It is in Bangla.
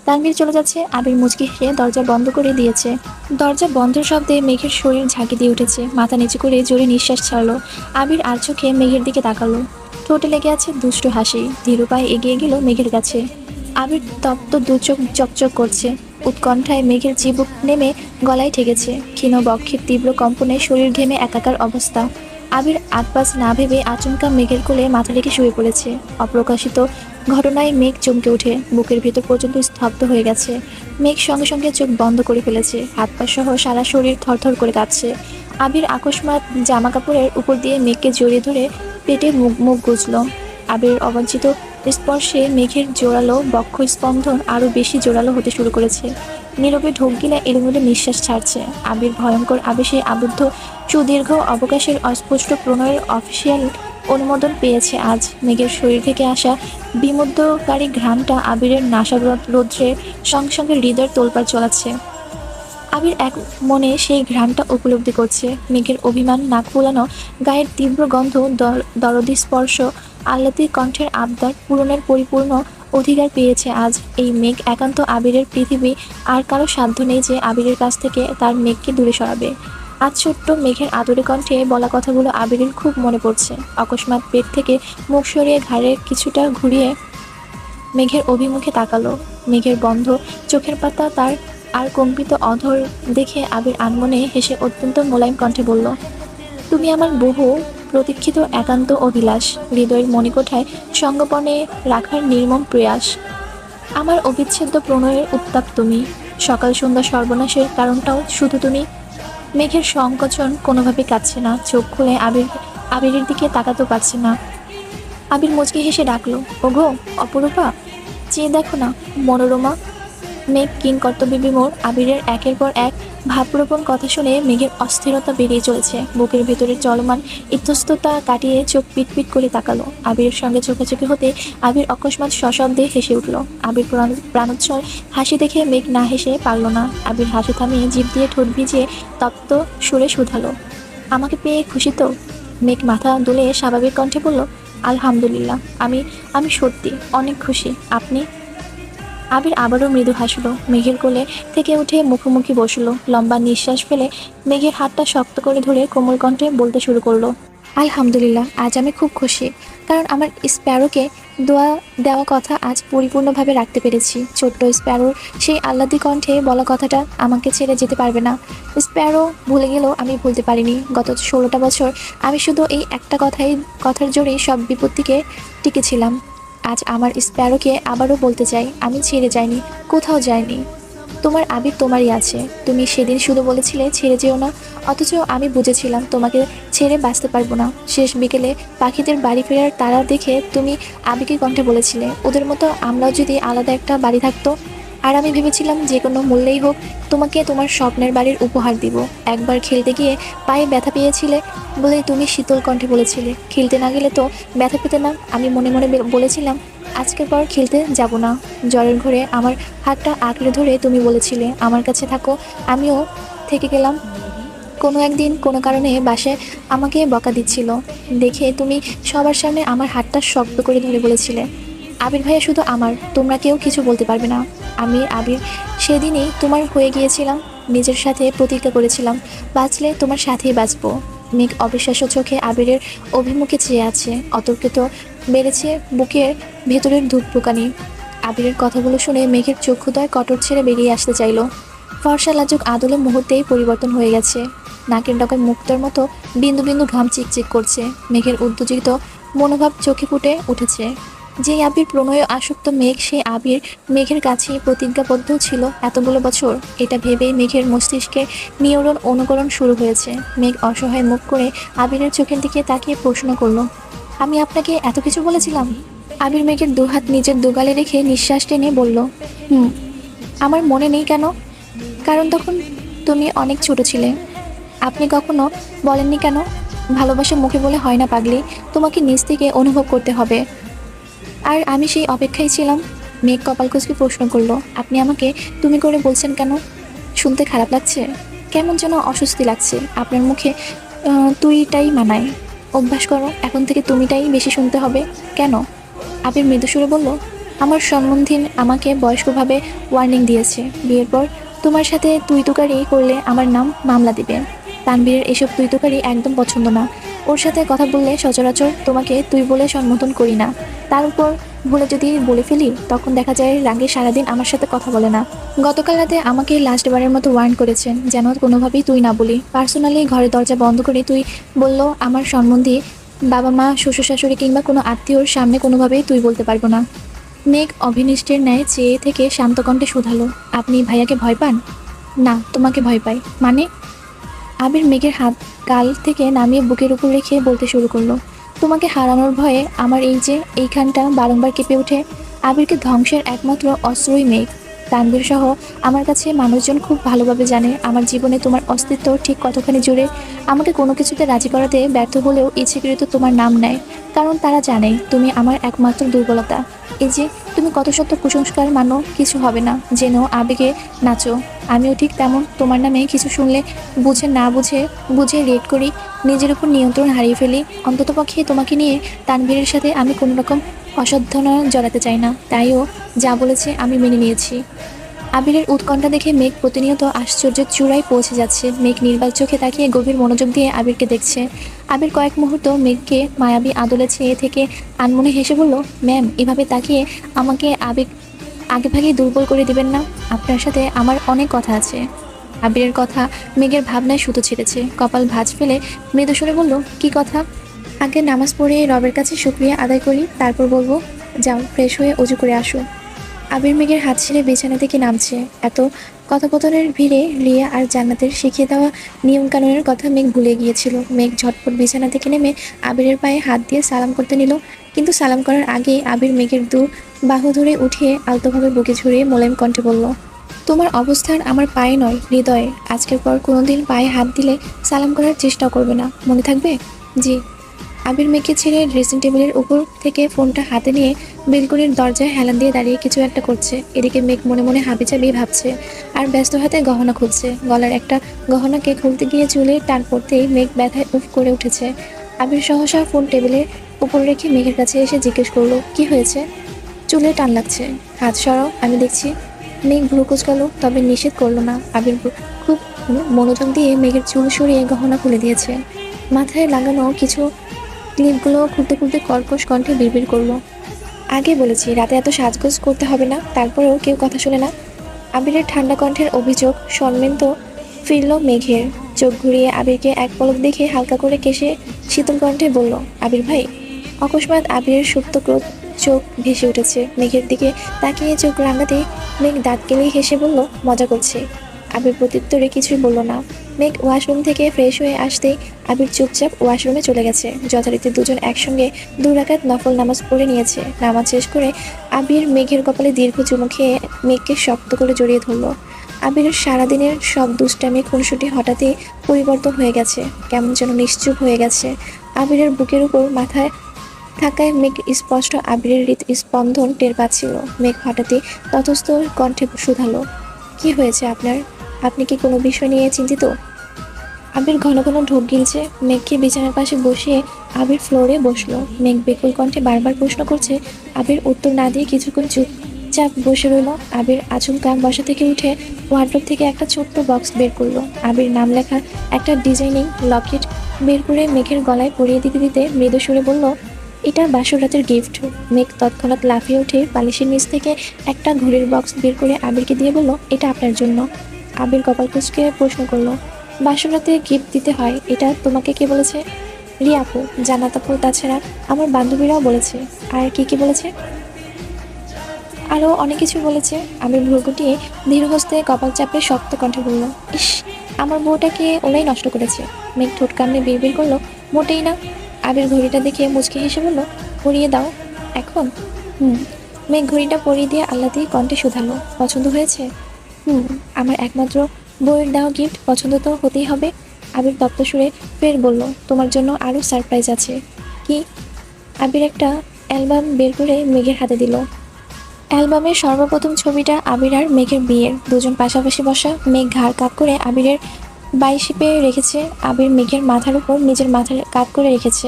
তানভীর চলে যাচ্ছে। আবির মুচকি হেসে দরজা বন্ধ করে দিয়েছে। দরজা বন্ধের শব্দে মেঘের শরীর ঝাঁকি দিয়ে উঠেছে। মাথা নিচু করে জোরে নিঃশ্বাস ছাড়লো। আবির আর চোখে মেঘের দিকে তাকালো। ঠোঁটে লেগে আছে দুষ্টু হাসি। ধীর পায়ে এগিয়ে গেল মেঘের কাছে। আবির তপ্ত দু চোখ চকচক করছে। উৎকণ্ঠায় মেঘের চিবুক নেমে গলায় ঠেকেছে। ক্ষীণ বক্ষের তীব্র কম্পনে শরীর ঘেমে একাকার অবস্থা। আবির আটপাশ না ভেবে আচমকা মেঘের কোলে মাথা রেখে শুয়ে পড়েছে। অপ্রকাশিত ঘটনায় মেঘ চমকে উঠে বুকের ভেতর পর্যন্ত স্তব্ধ হয়ে গেছে। মেঘ সঙ্গে সঙ্গে চোখ বন্ধ করে ফেলেছে। হাত পা সহ সারা শরীর থরথর করে কাঁপছে। আবির আকস্মাৎ জামা কাপড়ের উপর দিয়ে মেঘকে জড়িয়ে ধরে পেটে মুখ মুখ গুজল। আবির অবাঞ্ছিত স্পর্শে মেঘের জোরালো বক্ষ স্পন্দন আরো বেশি জোরালো হতে শুরু করেছে। নীরবে ঢোক গিলে এলোমেলো নিঃশ্বাস ছাড়ছে। আবির ভয়ঙ্কর আবেশে আবদ্ধ সুদীর্ঘ অবকাশের অস্পষ্ট প্রণয়ের অফিসিয়াল অনুমোদন পেয়েছে আজ। মেঘের শরীর থেকে আসা বিমুগ্ধকারী ঘ্রাণটা আবিরের নাসারৌদ্রের সঙ্গে সঙ্গে হৃদয়ের তোলপাড় চলাচ্ছে। আবির এক মনে সেই ঘ্রাণটা উপলব্ধি করছে। মেঘের অভিমান, নাক ফুলানো গায়ের তীব্র গন্ধ, দরদি স্পর্শ, আহ্লাদী কণ্ঠের আবদার পূরণের পরিপূর্ণ অধিকার পেয়েছে আজ। এই মেঘ একান্ত আবিরের পৃথিবী। আর কারো সাধ্য নেই যে আবিরের কাছ থেকে তার মেঘকে দূরে সরাবে। আজ ছোট্ট মেঘের আদরে কণ্ঠে বলা কথাগুলো আবিরের খুব মনে পড়ছে। অকস্মাৎ পেট থেকে মুখ সরিয়ে ঘাড়ের কিছুটা ঘুরিয়ে মেঘের অভিমুখে তাকালো। মেঘের বন্ধ চোখের পাতা তার আর কম্পিত অধর দেখে আবির আনমনে হেসে অত্যন্ত মোলায়েম কণ্ঠে বলল, তুমি আমার বহু প্রতীক্ষিত একান্ত অভিলাষ, হৃদয়ের মণিকোঠায় সঙ্গোপনে রাখার নির্মম প্রয়াস। আমার অবিচ্ছেদ্য প্রণয়ের উত্তাপ তুমি। সকাল সন্ধ্যা সর্বনাশের কারণটাও শুধু তুমি। মেঘের সংকোচন কোনোভাবে কাটছে না। চোখ খুলে আবিরের দিকে তাকাতেও পারছে না। আবির মুচকি হেসে ডাকলো, ওগো অপরূপা, চেয়ে দেখো না মনোরমা। মেঘ কিং কর্তব্য বিমূঢ়। আবিরের একের পর এক ভাবপ্রবণ কথা শুনে মেঘের অস্থিরতা বেরিয়ে চলেছে। বুকের ভেতরে চলমান ইতস্ততা কাটিয়ে চোখ পিটপিট করে তাকালো। আবিরের সঙ্গে চোখাচোখি হতে আবির অকস্মাৎ সশব্দে হেসে উঠল। আবির প্রাণোচ্ছল হাসি দেখে মেঘ না হেসে পারল না। আবির হাসি থামিয়ে জিভ দিয়ে ঠোঁট ভিজিয়ে তপ্ত সুরে শুধালো, আমাকে পেয়ে খুশি তো? মেঘ মাথা দুলে স্বাভাবিক কণ্ঠে বলল, আলহামদুলিল্লাহ, আমি আমি সত্যি অনেক খুশি। আপনি? আবির আবারও মৃদু হাসলো। মেঘের কোলে থেকে উঠে মুখোমুখি বসলো। লম্বা নিঃশ্বাস ফেলে মেঘের হাতটা শক্ত করে ধরে কোমল কণ্ঠে বলতে শুরু করলো, আলহামদুলিল্লাহ, আজ আমি খুব খুশি। কারণ আমার স্প্যারোকে দেওয়া কথা আজ পরিপূর্ণভাবে রাখতে পেরেছি। ছোট্ট স্প্যারোর সেই আহ্লাদী কণ্ঠে বলা কথাটা আমাকে ছেড়ে যেতে পারবে না। স্প্যারো ভুলে গেলেও আমি ভুলতে পারিনি। গত 16টা বছর আমি শুধু এই একটা কথার জোরেই সব বিপত্তিকে টিকেছিলাম। আজ আমার স্প্যারোকে আবারও বলতে চাই, আমি ছেড়ে যাইনি, কোথাও যাইনি। তোমার আবির তোমারই আছে। তুমি সেদিন শুধু বলেছিলে ছেড়ে যেও না, অথচ আমি বুঝেছিলাম তোমাকে ছেড়ে বাঁচতে পারবো না। শেষ বিকেলে পাখিদের বাড়ি ফেরার তারা দেখে তুমি আবেগী কণ্ঠে বলেছিলে, ওদের মতো আমরাও যদি আলাদা একটা বাড়ি থাকতো। আর আমি ভেবেছিলাম যে কোনো মূল্যেই হোক তোমাকে তোমার স্বপ্নের বাড়ির উপহার দিব। একবার খেলতে গিয়ে পায়ে ব্যথা পেয়েছিলে বলে তুমি শীতল কণ্ঠে বলেছিলে, খেলতে না গেলে তো ব্যথা পেতে না। আমি মনে মনে বলেছিলাম আজকের পর খেলতে যাব না। জ্বরের ঘরে আমার হাতটা আঁকড়ে ধরে তুমি বলেছিলে আমার কাছে থাকো। আমিও থেকে গেলাম। কোনো একদিন কোনো কারণে বাসায় আমাকে বকা দিচ্ছিল দেখে তুমি সবার সামনে আমার হাতটা শক্ত করে ধরে বলেছিলে, আবির ভাইয়া শুধু আমার, তোমরা কেউ কিছু বলতে পারবে না। আমি আবির সেদিনই তোমার হয়ে গিয়েছিলাম। নিজের সাথে প্রতিজ্ঞা করেছিলাম বাঁচলে তোমার সাথেই বাঁচবো। মেঘ অবিশ্বাস্য চোখে আবিরের অভিমুখে চেয়ে আছে। অতর্কিত বেড়েছে বুকের ভেতরের ধূপটুকানি। আবিরের কথাগুলো শুনে মেঘের চক্ষুদয় কটর ছেড়ে বেরিয়ে আসতে চাইল। ফর্সা লাজুক আদলে মুহূর্তেই পরিবর্তন হয়ে গেছে। নাকের ডগায় মুক্তার মতো বিন্দু বিন্দু ঘাম চিকচিক করছে। মেঘের উদ্যোজিত মনোভাব চোখে ফুটে উঠেছে। যেই আবির প্রণয়ে আসক্ত মেঘ, সেই আবির মেঘের কাছেই প্রতিজ্ঞাবদ্ধ ছিল এতগুলো বছর। এটা ভেবেই মেঘের মস্তিষ্কে নিয়রণ অনুকরণ শুরু হয়েছে। মেঘ অসহায় মুখ করে আবিরের চোখের দিকে তাকিয়ে প্রশ্ন করলো, আমি আপনাকে এত কিছু বলেছিলাম? আবির মেঘের দুহাত নিজের দুগালে রেখে নিঃশ্বাস টেনে বলল, হুম। আমার মনে নেই কেন? কারণ তখন তুমি অনেক ছোট ছিলে। আপনি কখনো বলেননি কেন, ভালোবাসা মুখে বলে হয় না পাগলি, তোমাকে নিজ থেকে অনুভব করতে হবে। আর আমি সেই অপেক্ষায় ছিলাম। মেঘ কপাল কুঁচকে প্রশ্ন করলো, আপনি আমাকে তুমি করে বলছেন কেন? শুনতে খারাপ লাগছে? কেমন যেন অস্বস্তি লাগছে। আপনার মুখে তুইটাই মানায়। অভ্যাস করো, এখন থেকে তুমিটাই বেশি শুনতে হবে। কেন? আবির মৃদু সুরে বলল, আমার সম্বন্ধী আমাকে বয়স্কভাবে ওয়ার্নিং দিয়েছে, বিয়ের পর তোমার সাথে তুই তুকারি করলে আমার নাম মামলা দিবে। তানবীরের এসব তুই তুকারি একদম পছন্দ না। ওর সাথে কথা বললে সচরাচর তোমাকে তুই বলে সম্বোধন করি না। তার উপর ভুলে যদি বলে ফেলি তখন দেখা যায় রাগে সারাদিন আমার সাথে কথা বলে না। গতকাল রাতে আমাকে লাস্টবারের মতো ওয়ার্ন করেছেন যেন কোনোভাবেই তুই না বলি। পার্সোনালি ঘরের দরজা বন্ধ করে তুই বলল আমার সম্বন্ধী বাবা মা শ্বশুর শাশুড়ি কিংবা কোনো আত্মীয়র সামনে কোনোভাবেই তুই বলতে পারবো না। মেঘ অভিনিষ্টের ন্যায় চেয়ে থেকে শান্ত কণ্ঠে শুধালো, আপনি ভাইয়াকে ভয় পান? না, তোমাকে ভয় পাই। মানে? আবির মেঘের হাত গাল থেকে নামিয়ে বুকের উপর রেখে বলতে শুরু করলো, তোমাকে হারানোর ভয়ে আমার এই যে এইখানটা বারংবার কেঁপে ওঠে। আবিরকে ধ্বংসের একমাত্র অস্ত্রই মেঘ। তানবীর সহ আমার কাছে মানুষজন খুব ভালোভাবে জানে আমার জীবনে তোমার অস্তিত্ব ঠিক কতখানি জুড়ে। আমাকে কোনো কিছুতে রাজি করাতে ব্যর্থ হলেও ইচ্ছেকৃত তোমার নাম নেয়, কারণ তারা জানে তুমি আমার একমাত্র দুর্বলতা। এই যে তুমি কত শত কুসংস্কার মানো, কিছু হবে না, জেনেও আবেগে নাচো। আমিও ঠিক তেমন, তোমার নামে কিছু শুনলে বুঝে না বুঝে বুঝে রিয়েক্ট করি, নিজের উপর নিয়ন্ত্রণ হারিয়ে ফেলি। অন্ততপক্ষে তোমাকে নিয়ে তানবীরের সাথে আমি কোনো রকম অসাধ্যনা জড়াতে চাই না। তাইও যা বলেছে আমি মেনে নিয়েছি। আবিরের উৎকণ্ঠা দেখে মেঘ প্রতিনিয়ত আশ্চর্যের চূড়ায় পৌঁছে যাচ্ছে। মেঘ নির্বাক চোখে তাকিয়ে গভীর মনোযোগ দিয়ে আবিরকে দেখছে। আবির কয়েক মুহূর্ত মেঘকে মায়াবী আদলে চেয়ে থেকে আনমনে হেসে বলল, ম্যাম, এভাবে তাকিয়ে আমাকে আগেভাগেই দুর্বল করে দিবেন না। আপনার সাথে আমার অনেক কথা আছে। আবিরের কথা মেঘের ভাবনায় সুতো ছেড়েছে। কপাল ভাঁজ ফেলে মৃদু সুরে বলল, কি কথা? আগে নামাজ পড়ে রবের কাছে শুকরিয়া আদায় করি, তারপর বলবো। যাও, ফ্রেশ হয়ে অজু করে আসো। আবির মেঘের হাত ছেড়ে বিছানা থেকে নামছে। এত কথোপকথনের ভিড়ে রিয়া আর জান্নাতের শিখিয়ে দেওয়া নিয়মকানুনের কথা মেঘ ভুলে গিয়েছিল। মেঘ ঝটপট বিছানা থেকে নেমে আবিরের পায়ে হাত দিয়ে সালাম করতে নিল, কিন্তু সালাম করার আগেই আবির মেঘের দু বাহু ধরে উঠিয়ে আলতোভাবে বুকে ঝরিয়ে মোলায়েম কণ্ঠে বলল, তোমার অবস্থান আমার পায়ে নয়, হৃদয়ে। আজকের পর কোনোদিন পায়ে হাত দিলে সালাম করার চেষ্টা করবে না, মনে থাকবে? জি। আবির মেঘকে ছেড়ে ড্রেসিং টেবিলের উপর থেকে ফোনটা হাতে নিয়ে বেলকনির দরজায় হেলান দিয়ে দাঁড়িয়ে কিছু একটা করছে। এদিকে মেঘ মনে মনে হাবিজাবি ভাবছে আর ব্যস্ত হাতে গহনা খুলছে। গলার একটা গহনাকে খুলতে গিয়ে চুলে টান পড়তেই মেঘ ব্যথায় উফ করে উঠেছে। আবির সহসা ফোন টেবিলের উপর রেখে মেঘের কাছে এসে জিজ্ঞেস করলো, কি হয়েছে? চুলে টান লাগছে। হাত সরাও, আমি দেখছি। মেঘ ভ্রু কুঁচকালো, তবে নিষেধ করলো না। আবির খুব মনোযোগ দিয়ে মেঘের চুল সরিয়ে গহনা খুলে দিয়েছে। মাথায় লাগানো কিছু ক্লিপগুলো খুলতে খুলতে কর্কশ কণ্ঠে বিড়বিড় করলো, আগে বলেছি রাতে এত সাজগোজ করতে হবে না, তারপরেও কেউ কথা শোনে না। আবিরের ঠান্ডা কণ্ঠের অভিযোগ সম্মিলিত ফিরল মেঘের। চোখ ঘুরিয়ে আবিরকে এক পলক দেখে হালকা করে কেশে শীতল কণ্ঠে বলল, আবির ভাই। অকস্মাৎ আবিরের সুপ্ত ক্রোধ চোখ ভেসে উঠেছে। মেঘের দিকে তাকিয়ে চোখ রাঙাতে মেঘ দাঁত কেলেই হেসে বলল, মজা করছে। আবির প্রত্যুত্তরে কিছুই বলল না। মেঘ ওয়াশরুম থেকে ফ্রেশ হয়ে আসতেই আবির চুপচাপ ওয়াশরুমে চলে গেছে। যথারীতি দুজন একসঙ্গে 2 রাকাত নফল নামাজ পড়ে নিয়েছে। নামাজ শেষ করে আবির মেঘের কপালে দীর্ঘ চুমু খেয়ে মেঘকে শক্ত করে জড়িয়ে ধরল। আবিরের সারাদিনের সব দুষ্টামি খুনসুটি হঠাৎই পরিবর্তন হয়ে গেছে, কেমন যেন নিশ্চুপ হয়ে গেছে। আবিরের বুকের উপর মাথায় থাকায় মেঘ স্পষ্ট আবিরের হৃৎস্পন্দন টের পাচ্ছিল। মেঘ হঠাৎই ততস্থ কণ্ঠে শুধালো, কি হয়েছে আপনার? আপনি কি কোনো বিষয় নিয়ে চিন্তিত? আবির ঘন ঘন ঢোক গিলছে। মেঘকে বিছানার পাশে বসিয়ে আবির ফ্লোরে বসলো। মেঘ বেকুল কণ্ঠে বারবার প্রশ্ন করছে। আবির উত্তর না দিয়ে কিছুক্ষণ চুপচাপ বসে রইল। আবির আচমকা বসা থেকে উঠে ওয়ার্ড্রোব থেকে একটা ছোট্ট বক্স বের করলো। আবির নাম লেখা একটা ডিজাইনিং লকেট বের করে মেঘের গলায় পরিয়ে দিতে দিতে মৃদু সুরে বলল, এটা বাসর রাতের গিফট। মেঘ তৎক্ষণাৎ লাফিয়ে উঠে বালিশের নিচ থেকে একটা ঘড়ির বক্স বের করে আবিরকে দিয়ে বলল, এটা আপনার জন্য। আবির কপাল কুঁচকে প্রশ্ন করলো, বাসর রাতে গিফট দিতে হয়, এটা তোমাকে কে বলেছে? রিয়া আপু, জান্নাত আপু, তাছাড়া আমার বান্ধবীরাও বলেছে। আর কি কি বলেছে? আরও অনেক কিছু বলেছে। আবির ভ্রু গুটিয়ে ধীর হস্তে কপাল চাপে শক্ত কণ্ঠে বলল, ইস, আমার বউটাকে ওরাই নষ্ট করেছে। মেঘ ঠোঁট কামড়ে বিড়বিড় করলো, মোটেই না। আবির ঘড়িটা দেখে মুচকি হেসে বলল, পরিয়ে দাও এখন। মেঘ ঘড়িটা পরিয়ে দিয়ে আহ্লাদি কণ্ঠে শুধালো, পছন্দ হয়েছে? আমার একমাত্র বউয়ের দেওয়া গিফট, পছন্দ তো হতেই হবে। আবির তপ্ত সুরে ফের বলল, তোমার জন্য আরও সারপ্রাইজ আছে। কি? আবির একটা অ্যালবাম বের করে মেঘের হাতে দিল। অ্যালবামের সর্বপ্রথম ছবিটা আবির আর মেঘের বিয়ের। দুজন পাশাপাশি বসা। মেঘ ঘাড় কাত করে আবিরের বাইশিপে রেখেছে। আবির মেঘের মাথার উপর নিজের মাথার কাত করে রেখেছে।